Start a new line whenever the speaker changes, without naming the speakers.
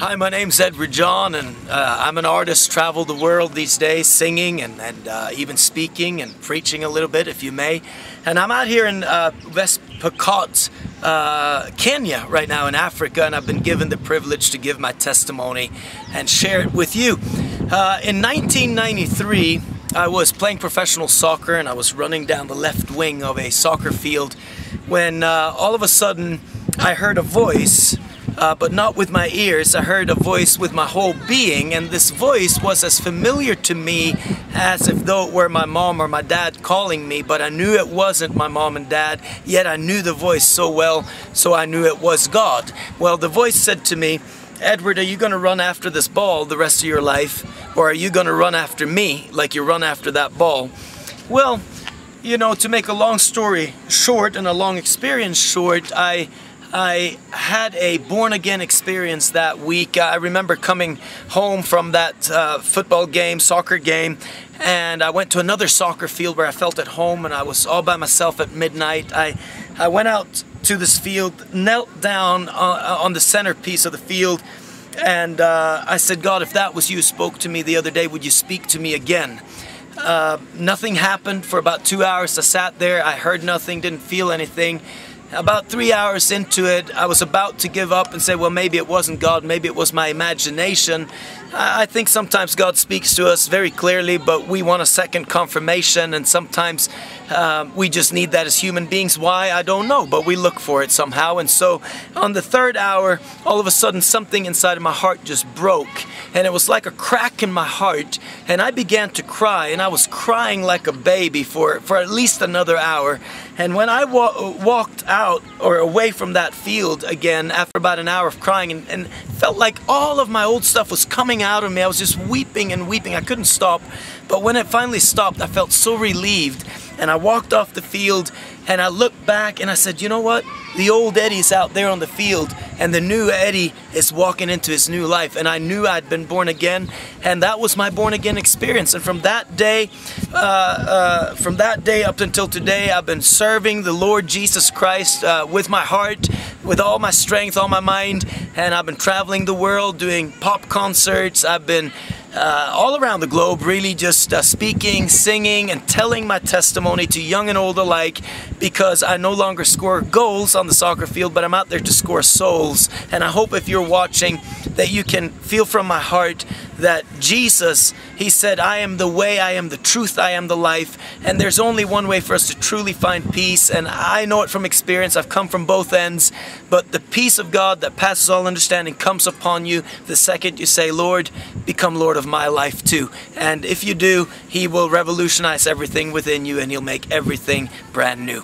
Hi, my name's Edward John, and I'm an artist, travel the world these days, singing and even speaking and preaching a little bit, if you may. And I'm out here in West Pokot, Kenya right now in Africa, and I've been given the privilege to give my testimony and share it with you. In 1993, I was playing professional soccer and I was running down the left wing of a soccer field when all of a sudden I heard a voice. But not with my ears. I heard a voice with my whole being, and this voice was as familiar to me as if though it were my mom or my dad calling me, but I knew it wasn't my mom and dad, yet I knew the voice so well, so I knew it was God. Well, the voice said to me, "Edward, are you going to run after this ball the rest of your life, or are you going to run after me like you run after that ball?" Well, you know, to make a long story short and a long experience short, I had a born-again experience that week. I remember coming home from that football game, soccer game, and I went to another soccer field where I felt at home, and I was all by myself at midnight. I went out to this field, knelt down on the centerpiece of the field, and I said, "God, if that was you who spoke to me the other day, would you speak to me again?" Nothing happened for about 2 hours. I sat there, I heard nothing, didn't feel anything. About 3 hours into it, I was about to give up and say, well, maybe it wasn't God, maybe it was my imagination. I think sometimes God speaks to us very clearly, but we want a second confirmation, and sometimes we just need that as human beings. Why? I don't know, but we look for it somehow. And so on the third hour, all of a sudden something inside of my heart just broke, and it was like a crack in my heart, and I began to cry, and I was crying like a baby for at least another hour. And when I walked out or away from that field again after about an hour of crying, and felt like all of my old stuff was coming out of me, I was just weeping and weeping. I couldn't stop. But when it finally stopped, I felt so relieved. And I walked off the field and I looked back and I said, you know what? The old Eddie's out there on the field and the new Eddie is walking into his new life. And I knew I'd been born again, and that was my born again experience. And from that day up until today, I've been serving the Lord Jesus Christ with my heart, with all my strength, all my mind, and I've been traveling the world doing pop concerts. I've been all around the globe, really just speaking, singing, and telling my testimony to young and old alike, because I no longer score goals on the soccer field, but I'm out there to score souls. And I hope if you're watching that you can feel from my heart that Jesus, He said, "I am the way, I am the truth, I am the life," and there's only one way for us to truly find peace. And I know it from experience. I've come from both ends, but the peace of God that passes all understanding comes upon you the second you say, "Lord, become Lord of my life too." And if you do, He will revolutionize everything within you, and He'll make everything brand new.